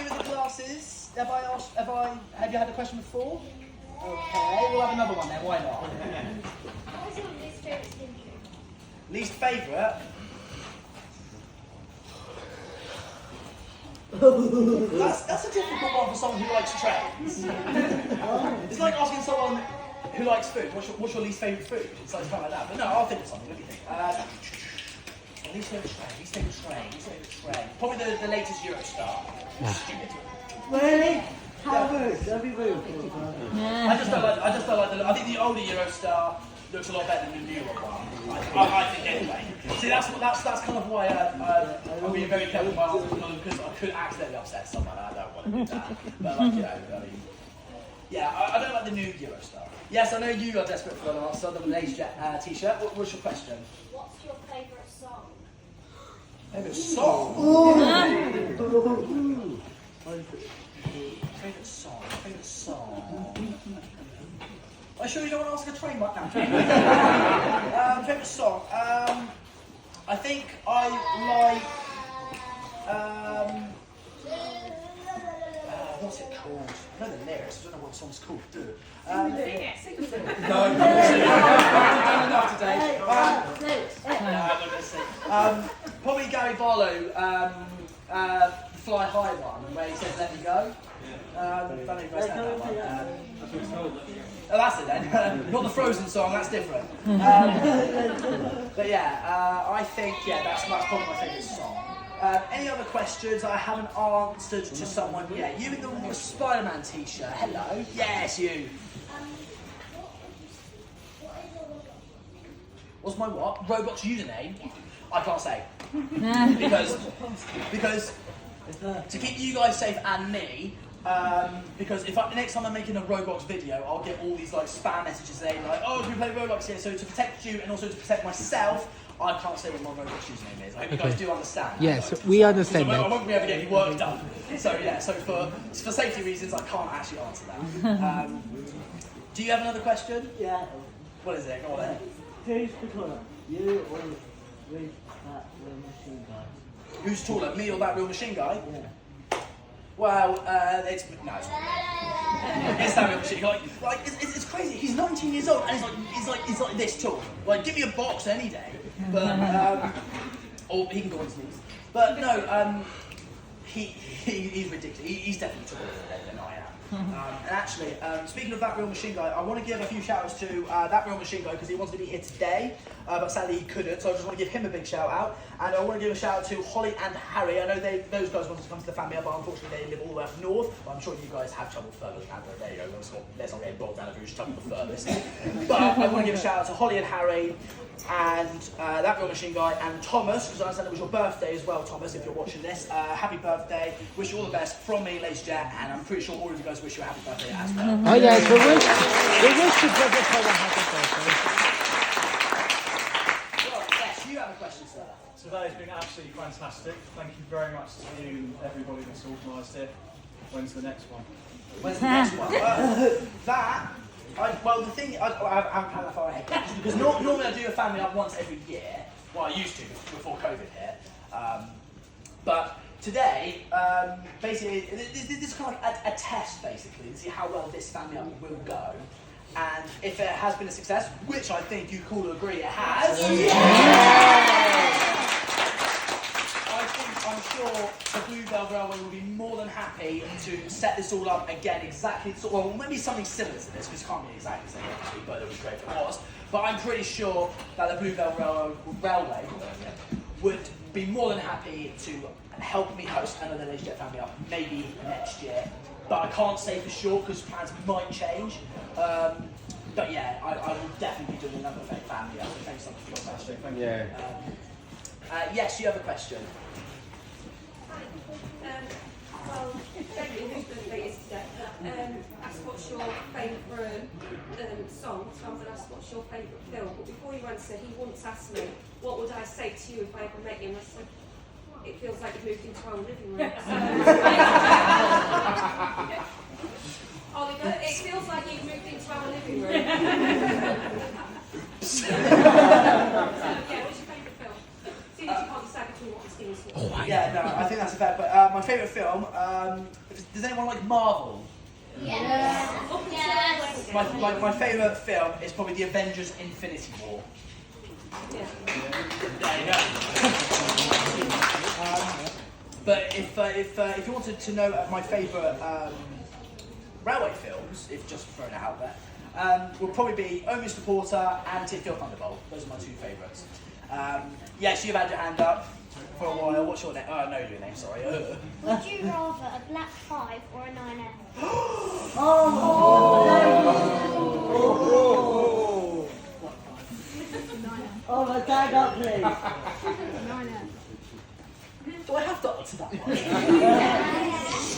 with the glasses, have you had a question before? Okay, we'll have another one then, why not? What is your least favourite steam train? Least favourite? That's a difficult one for someone who likes trains. It's like asking someone who likes food, what's your least favourite food? It's like something like that. But no, I'll think of something. Let me think. Least favourite train. Probably the latest Eurostar. Stupid. Really? How rude? Don't be rude. I just don't like I think the older Eurostar looks a lot better than the newer one. I think anyway. See, that's kind of why I'm being very careful with my answers, because I could accidentally upset someone. I don't want to do that. But like, you know, I mean, yeah, I don't like the new Euro stuff. Yes, I know you are desperate for an answer. The LaserJet t-shirt. What's your question? What's your favourite song? Favourite song? Favourite song? Favourite song? Are you sure you don't want to ask a train right now? Favourite song? I think I like. What's it called? I know the lyrics. I don't know what the song's called. Sing it. No, I'm not today. I'm not going to sing. Probably Gary Barlow, Fly High one, where he says "Let Me Go." Don't know if you guys know that one. Oh, that's it then. Not the Frozen song. That's different. But yeah, I think that's probably my favourite song. Any other questions I haven't answered to someone yet? You in the Spider-Man t-shirt. Hello. Yes, you. What's my what? Roblox username? I can't say. because to keep you guys safe and me, because if next time I'm making a Roblox video, I'll get all these like spam messages saying like, oh, can we play Roblox here? So to protect you and also to protect myself, I can't say what my Roblox username is. I hope you guys do understand. Yes, we understand I that. won't be able to get any work done. So yeah, so for safety reasons, I can't actually answer that. Do you have another question? Yeah. What is it? Go on then. Who's taller, you or with that real machine guy? Who's taller, me or that real machine guy? Yeah. Well, it's that real machine guy. Like it's crazy. He's 19 years old and he's like this tall. Like, give me a box any day. But or he can go on his knees. But no, he's ridiculous. He's definitely taller than I am. And actually, speaking of that real machine guy, I want to give a few shout outs to that real machine guy because he wanted to be here today, but sadly he couldn't. So I just want to give him a big shout out, and I want to give a shout out to Holly and Harry. I know those guys wanted to come to the family, but unfortunately they live all the way up north. But I'm sure you guys have travelled further than that. There you go. Let's not get bogged down of who's travelled the furthest. But I want to give a shout out to Holly and Harry, and that real machine guy, and Thomas, because I understand it was your birthday as well, Thomas, if you're watching this. Happy birthday. Wish you all the best from me, LaserJet, and I'm pretty sure all of you guys wish you a happy birthday as well. Oh yes, we wish you brother Paul a happy birthday. Well, yes, you have a question, sir. Today has been absolutely fantastic. Thank you very much to you, everybody that's organised it. When's the next one? When's the next one? Well, the thing, I haven't had that far ahead because normally I do a family up once every year. Well, I used to before COVID hit. But today, basically, this is kind of like a test, basically, to see how well this family up will go. And if it has been a success, which I think you can all agree it has, I'm sure the Bluebell Railway will be more than happy to set this all up again exactly, well, maybe something similar to this, because it can't be exactly the same, obviously, but it would be great if it was. But I'm pretty sure that the Bluebell Railway would be more than happy to help me host another LaserJet family up, maybe next year. But I can't say for sure, because plans might change. But yeah, I will definitely be doing another family up. Thanks so much for your question. Thank you. Yes, you have a question. Well, Jamie, whose birthday is today, asked what's your favourite song. So I'm going to ask what's your favourite film. But before you answer, he once asked me, what would I say to you if I ever met you? And I said, it feels like you've moved into our living room. Oliver, it feels like you've moved into our living room. So, yeah, what's your favourite film? Seeing as you can't decide between what the things are. Yeah, no, I think that's a fair point. My favourite film, does anyone like Marvel? Yes. My favourite film is probably The Avengers Infinity War. Yeah. There you go. But if you wanted to know my favourite railway films, if just throwing it out there, will probably be Oh Mr. Porter and Titfield Thunderbolt. Those are my two favourites. Yes, you've had your hand up for a while. What's your name? Oh, I know your name, sorry. Would you rather a black 5 or a 9F? stand up, please. 9F. Do I have to answer that one?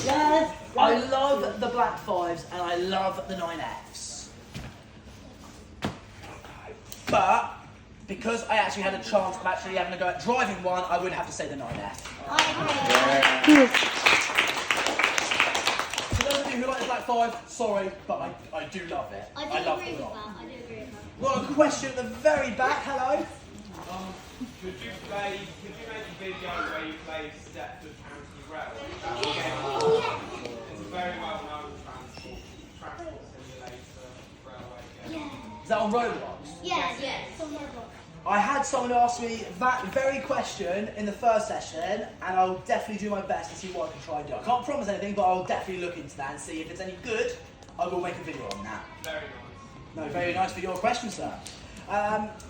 Yes. I love the black 5s and I love the 9Fs. But because I actually had a chance of actually having a go at driving one, I would have to say the 9F. For those of you who like the black 5, sorry, but I do love it. I love it a lot. I do agree with that. Well, a question at the very back. Hello. Could you make a video where you play Stepford County Rail? It's a very well-known transport simulator railway game. Is that on Roblox? Yes, some Roblox. I had someone ask me that very question in the first session, and I'll definitely do my best to see what I can try and do. I can't promise anything, but I'll definitely look into that and see if it's any good. I will make a video on that. Very nice. No, very nice for your question, sir.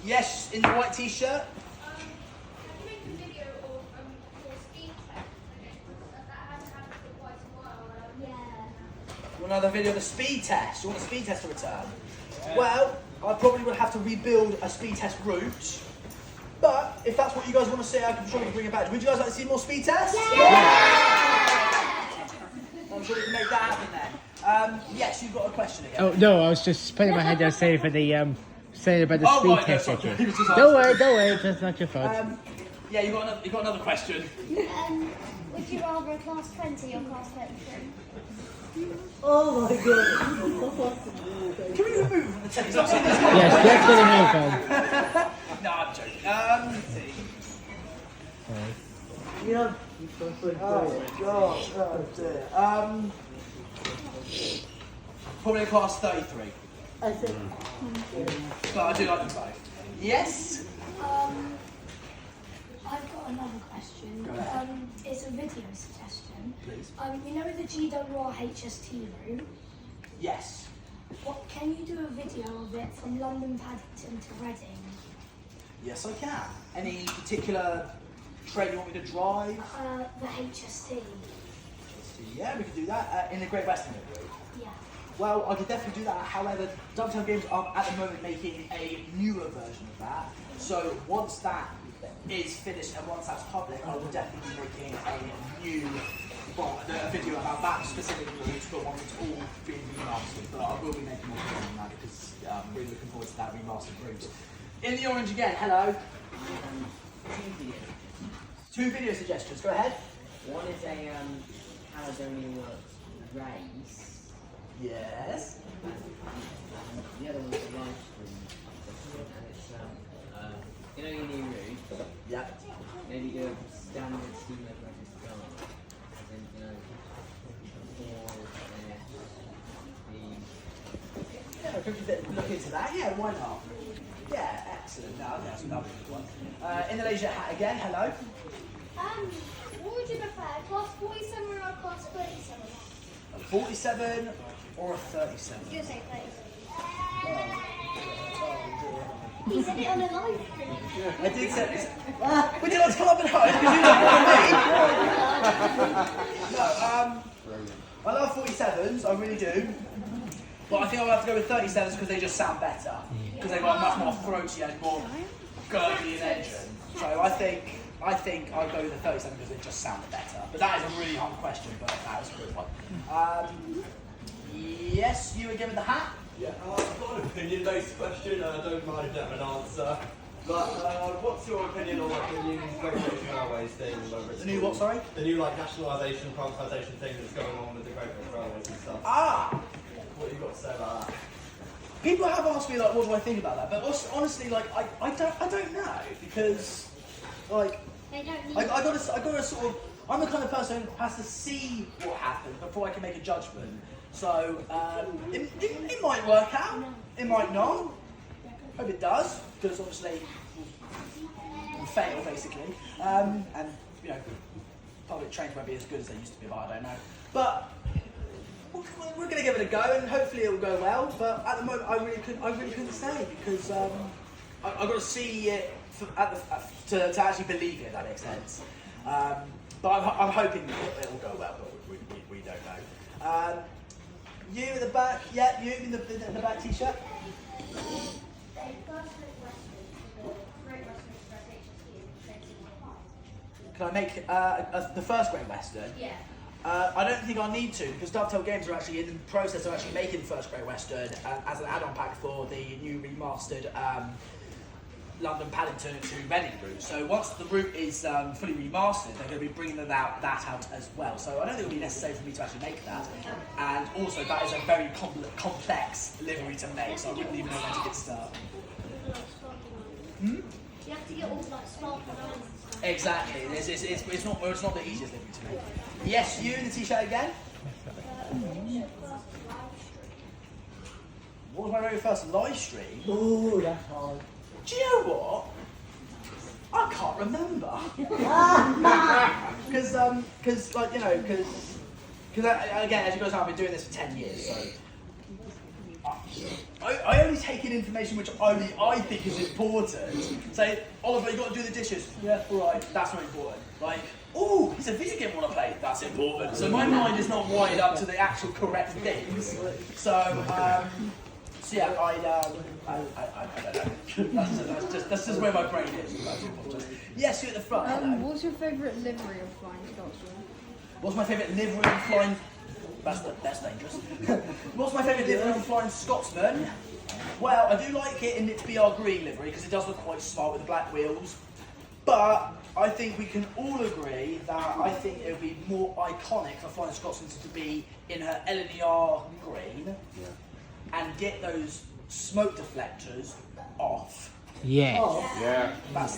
Yes, in the white t-shirt. You want another video of the speed test? You want the speed test to return? Yeah. Well, I probably would have to rebuild a speed test route. But if that's what you guys want to see, I'm sure we can bring it back. Would you guys like to see more speed tests? Yeah! I'm sure we can make that happen then. Yes, you've got a question again. Oh no, I was just putting my head down saying for the saying about the speed right, test. no, sorry. Don't worry, that's not your fault. Yeah, you got another question. Would you rather a class 20 or class 33? Oh my god. Can we remove the text? Yes, let's get a move on. No, I'm joking. Let's see. Yeah. Oh dear. Probably a class 33. I think. But I do like them both. Yes? I've got another question. Go ahead. It's a video suggestion. Please. You know the GWR HST route? Yes. What, can you do a video of it from London Paddington to Reading? Yes, I can. Any particular train you want me to drive? The HST. Yeah, we could do that. In the Great Western route. Yeah. Well, I could definitely do that. However, Dovetail Games are at the moment making a newer version of that. So once that is finished and once that's public, I will definitely be making a new a video about that specific route, but one that's all being remastered. But I will be making more videos on that because I'm really looking forward to that remastered route. In the orange again, hello. 2 video suggestions, go ahead. One is a Caledonia Works race. Yes. And the other one's a live stream. And it's, you know your new route? Yeah. Maybe do a standard steam locomotive style. As in, you know, Yeah, I could look into that. Yeah, why not? Yeah, excellent. No, that's another good one. In the leisure hat again, hello. What would you prefer, class 47 or a class 37? A 47 or a 37? You say 37. He said it on a live stream. I did say this. Would you like to come up and hide? Because you don't want me. No, I love 47s, I really do. But I think I'll have to go with 37s because they just sound better. Because they've got a much more throaty and more gurgly an engine. So I think I'll go with the 37 because it just sounded better. But that is a really hard question, but that was a good one. Yes, you again with the hat? Yeah, I've got an opinion-based question. I don't mind if you have an answer. But what's your opinion on like the new Great British Railways thing? The new what, sorry? The new like nationalisation, privatisation thing that's going on with the Great British Railways and stuff. Ah! What have you got to say about that? People have asked me like, what do I think about that? But honestly, like, I don't know because, like, I gotta sort of. I'm the kind of person who has to see what happens before I can make a judgment. So it might work out. It might not. Hope it does because obviously we'll fail basically. And you know, public trains won't be as good as they used to be. But I don't know. But we're going to give it a go, and hopefully it will go well. But at the moment, I really couldn't say because I've got to see it to actually believe it. If that makes sense. But I'm hoping it will go well, but we don't know. You at the back, yeah, you in the back t-shirt. can I make the first grade Western? Yeah. I don't think I need to, because Dovetail Games are actually in the process of actually making the first grade Western as an add-on pack for the new remastered London Paddington to Reading route. So once the route is fully remastered, they're going to be bringing that out as well. So I don't think it'll be necessary for me to actually make that. And also, that is a very complex livery to make, so I wouldn't even know where to get started. You have to get all like sparkle lines and stuff. Exactly. It's not the easiest livery to make. Yes, you in the t-shirt again. What was my very first live stream? Oh, that's hard. Do you know what? I can't remember. Because like, you know, because again, as you guys know, I've been doing this for 10 years, so I only take in information which only I think is important. Say, Oliver, you got to do the dishes. Yeah, all right, that's not important. Like, oh, it's a video game I want to play. That's important. So my mind is not wired up to the actual correct things. So, so yeah, I don't know. That's just where my brain is. Yes, you're at the front. Hello. What's your favourite livery of Flying Scotsman? What's my favourite livery of Flying... That's dangerous. What's my favourite livery of Flying Scotsman? Well, I do like it in its BR green livery because it does look quite smart with the black wheels. But I think we can all agree that I think it would be more iconic for Flying Scotsman to be in her LNER green and get those smoke deflectors off. Yes. Yeah. That's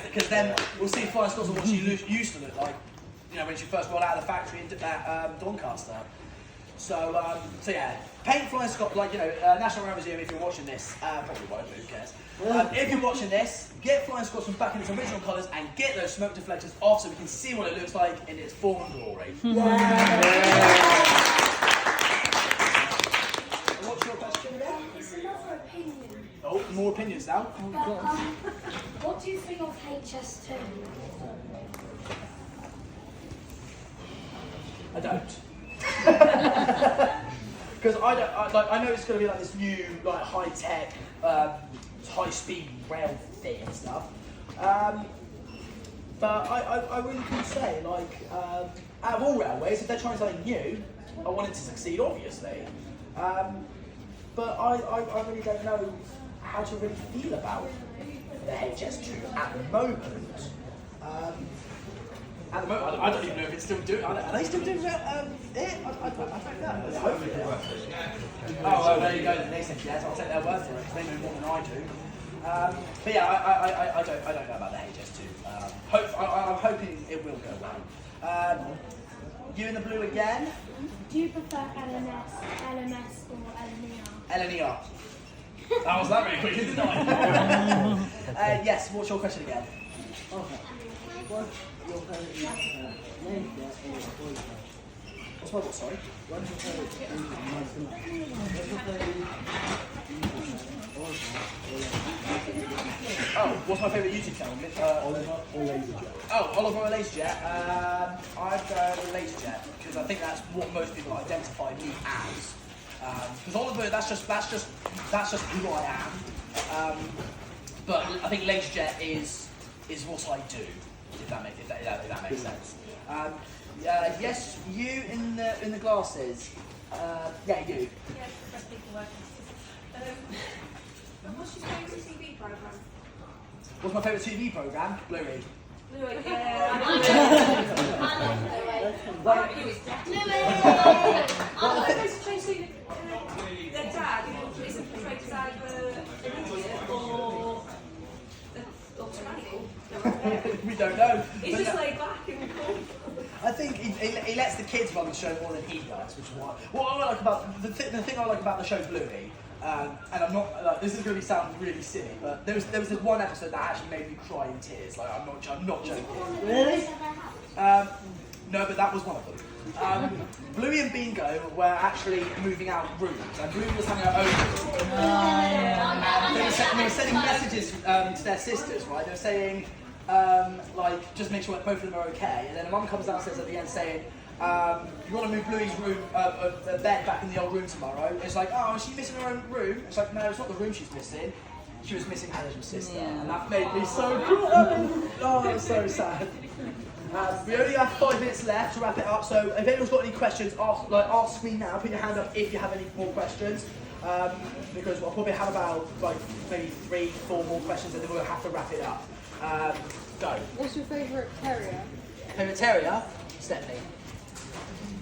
because then we'll see Flying Scotsman what she used to look like, you know, when she first rolled out of the factory in Doncaster. So, so yeah, paint Flying Scotsman, like, you know, National Rail Museum, if you're watching this, probably won't, who cares? If you're watching this, get Flying Scotsman back in its original colours and get those smoke deflectors off so we can see what it looks like in its form and glory. What's your question again? It's another opinion. Oh, more opinions now. But, what do you think of HS2? I don't. Because I know it's going to be like this new, like high-tech, high-speed rail thing and stuff. But I really can say, like, out of all railways, if they're trying something new, I want it to succeed, obviously. But I really don't know how to really feel about the HS2 at the moment. At the moment, I don't even know if it's still doing. Are they still doing it? I don't know. Hopefully they are. Oh, well, there you go. Then they said yes. I'll take their word for it because they know more than I do. But yeah, I don't know about the HS2. I'm hoping it will go well. You in the blue again? Do you prefer LMS or LNER? LNER. That was that really quick, didn't I? Yes. What's your question again? Okay. What's your favourite laser in Voyager? What's my what? Sorry. What's your favourite Oh, what's my favourite YouTube channel? Oliver or LaserJet? Oh, Oliver or LaserJet? I'd go with LaserJet because I think that's what most people identify me as. Because Oliver, that's just who I am. But I think LaserJet is what I do. If that makes sense. Yes, you in the glasses. Yeah, you. Yeah, best people working. What's your favourite TV programme? What's my favourite TV programme? Bluey. Bluey, yeah. I like Bluey. I like those chasing their dad isn't portrayed as either an idiot or tyrannical. We don't know. He's just laid back and cool. I think he lets the kids run the show more than he does, which is what I like about the thing I like about the show Bluey. And I'm not like, this is going to sound really silly, but there was this one episode that actually made me cry in tears. Like I'm not joking. Really? No, but that was one of them. Bluey and Bingo were actually moving out rooms, and Bluey was having her own room. And they were sending messages to their sisters, right? They were saying, like, just make sure that both of them are okay. And then the mum comes downstairs at the end saying, you want to move Bluey's room, bed back in the old room tomorrow? It's like, oh, is she missing her own room? It's like, no, it's not the room she's missing. She was missing her little sister. And that made me so cry. Oh, that was so sad. We only have 5 minutes left to wrap it up, so if anyone's got any questions, ask me now. Put your hand up if you have any more questions, because we'll probably have about maybe 3-4 more questions, and then we'll have to wrap it up. Go. What's your favourite terrier? Favourite terrier? Stephanie.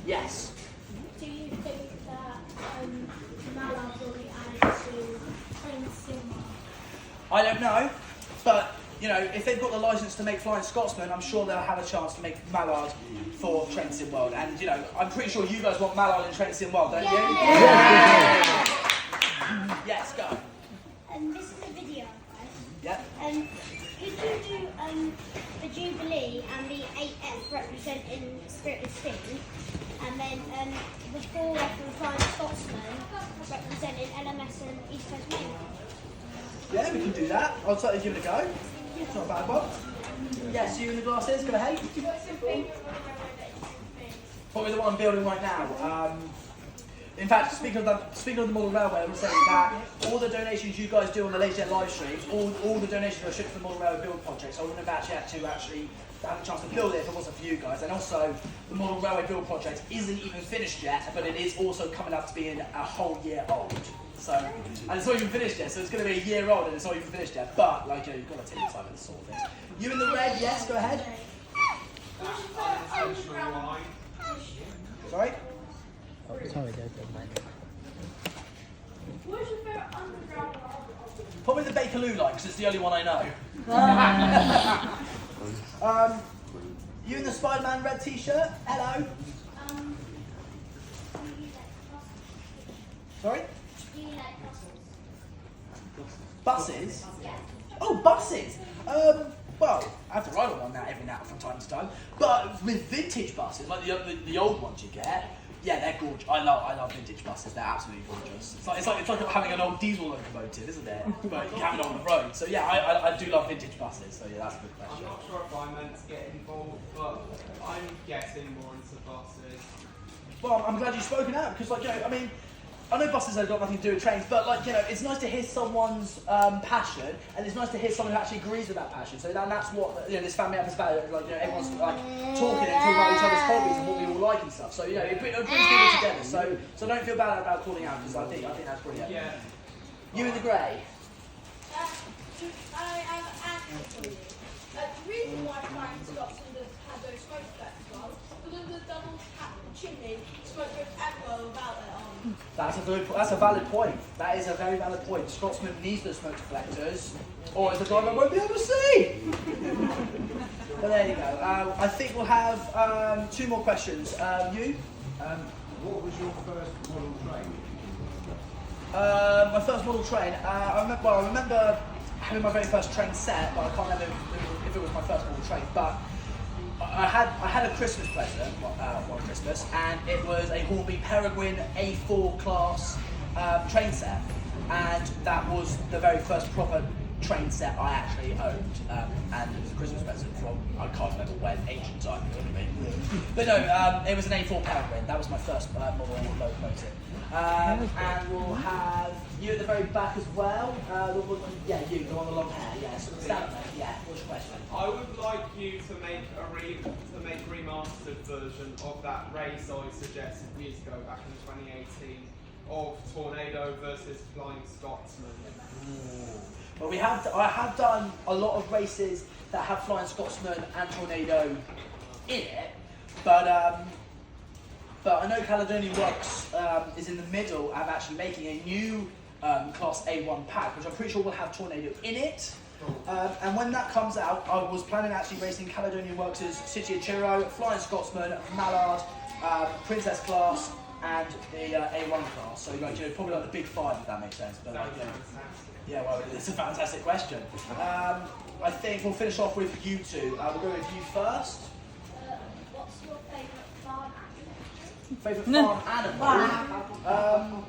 Yes. Do you think that Mallards will be added to Train Sim? I don't know, but you know, if they've got the license to make Flying Scotsman, I'm sure they'll have a chance to make Mallard for Train Sim World. And you know, I'm pretty sure you guys want Mallard in Train Sim World, don't you? Yeah. Yes, go. This is a video, right? Yep. Could you do the Jubilee and the 8F representing Spirited Finn, and then the 4F and Flying Scotsman representing LMS and East Coast Main? Yeah, we can do that. I'll certainly give it a go. It's not a bad one. Yes, you in the glasses, go ahead. Probably the one I'm building right now. In fact, speaking of the model railway, I would say that all the donations you guys do on the LaserJet live streams, all the donations are shipped to the model railway build project. So I wouldn't have actually had to have a chance to build it if it wasn't for you guys. And also, the model railway build project isn't even finished yet, but it is also coming up to being a whole year old. So, and it's not even finished yet, so it's going to be a year old and it's not even finished yet. But, like, you've got to take your time with this sort of thing. You in the red, yes, go ahead. Sorry? Oh, sorry, don't mind. What's your favourite underground one? Probably the Bakerloo line, because it's the only one I know. You in the Spider-Man red t-shirt? Hello. Sorry? Do you like buses? Buses? Oh, buses! Well, I have to ride on one now every now from time to time. But with vintage buses, like the old ones you get, yeah, they're gorgeous. I love vintage buses. They're absolutely gorgeous. It's like having an old diesel locomotive, isn't it? But you have it on the road. So yeah, I do love vintage buses. So yeah, that's a good question. I'm not sure if I meant to get involved, but I'm getting more into buses. Well, I'm glad you've spoken out because, like, you know, I mean, I know buses have got nothing to do with trains, but like, you know, it's nice to hear someone's passion, and it's nice to hear someone who actually agrees with that passion. So that's what, you know, this family app is about. Like, you know, everyone's like talking about each other's hobbies and what we all like and stuff. So you know, it brings people together. So don't feel bad about calling out because I think that's brilliant. Yeah. You in the grey. I have an answer for you. The reason why Flying Scotsman had those smoke effects was because of the double chimney smoke goes everywhere without it on. That's a valid point. That is a very valid point. Scotsman needs those smoke deflectors, or as the driver won't be able to see. But there you go. I think we'll have 2 more questions. You? What was your first model train? My first model train. I remember having my very first train set, but I can't remember if it was my first model train. But I had a Christmas present one Christmas, and it was a Hornby Peregrine A4 class train set, and that was the very first proper train set I actually owned, and it was a Christmas present from, I can't remember when, ancient time, you know what I mean? But no, it was an A4 Peregrine. That was my first model locomotive. And we'll have you at the very back as well. Yeah, you, the one with the long hair. Yeah, so stand up there. Yeah, what's your question? I would like you to make a remastered version of that race I suggested years ago back in 2018 of Tornado versus Flying Scotsman. Well, I have done a lot of races that have Flying Scotsman and Tornado in it, but I know Caledonian Works is in the middle of actually making a new Class A1 pack, which I'm pretty sure will have Tornado in it. And when that comes out, I was planning actually racing Caledonian Works' City of Chiro, Flying Scotsman, Mallard, Princess Class, and the A1 class. So like, you know, probably like the big 5, if that makes sense. But like, you know, yeah, well, it's a fantastic question. I think we'll finish off with you two. We'll go with you first. What's your favourite farm animal? Favourite farm animal?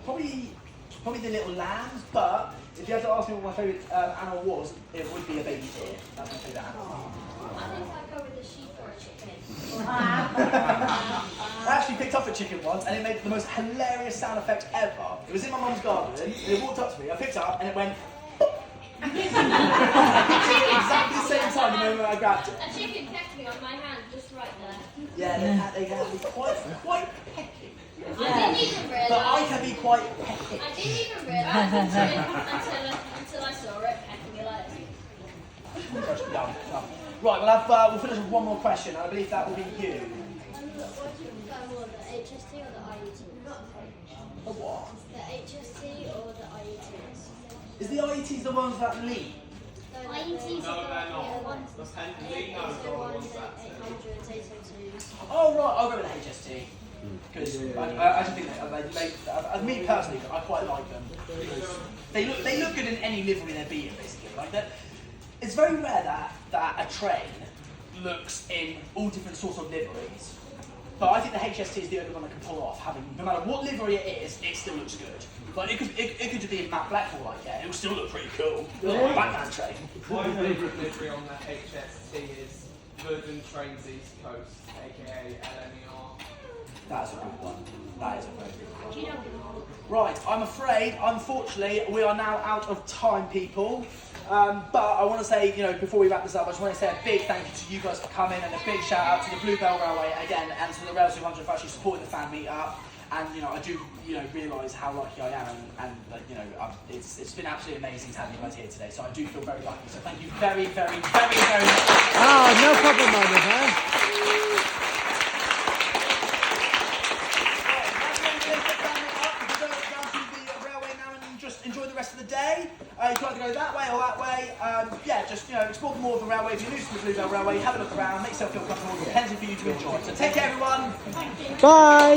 Probably the little lambs, but if you had to ask me what my favourite animal was, it would be a baby deer. That's my favourite animal. I think I'd go with a sheep or a chicken. I actually picked up a chicken once and it made the most hilarious sound effect ever. It was in my mum's garden, and it walked up to me, I picked it up and it went Exactly the same time the moment I grabbed it. A chicken pecked me on my hand just right there. Yeah, they can be quite pecky. I didn't even realise. But I can be quite pecky. I didn't even realise until I saw it pecking me like this. Done. Right, we'll finish with one more question. I believe that will be you. What do you prefer more, the HST or the IET? The what? The HST or the IETs? Is the IETs the ones that lead? IETs No, they're not. The Pendolinos are the ones that. 800s, 802s. Oh right, I'll go with the HST. Because I just think me personally, I quite like them. Because they look good in any livery they're being, basically. Like that. It's very rare that a train looks in all different sorts of liveries. But I think the HST is the only one that can pull off having, no matter what livery it is, it still looks good. Like it could just be a matte black or like that, it will still look pretty cool. Like a Batman train. My favourite livery on the HST is Virgin Trains East Coast, aka LNER. That's a good one. That is a very good one. Do you know? Right, I'm afraid, unfortunately, we are now out of time, people. But I want to say, before we wrap this up, I just want to say a big thank you to you guys for coming and a big shout out to the Bluebell Railway again and to the Rail 200 for actually supporting the fan meet up. And I do, realise how lucky I am, and it's been absolutely amazing to have you guys here today. So I do feel very lucky. So thank you very, very, very, very much. Oh, no problem, man. Enjoy the rest of the day. You can either go that way or that way. Explore more of the railway. If you're new to the Bluebell Railway, have a look around, make yourself feel comfortable. It's plenty for you to enjoy. So take care, everyone. Bye.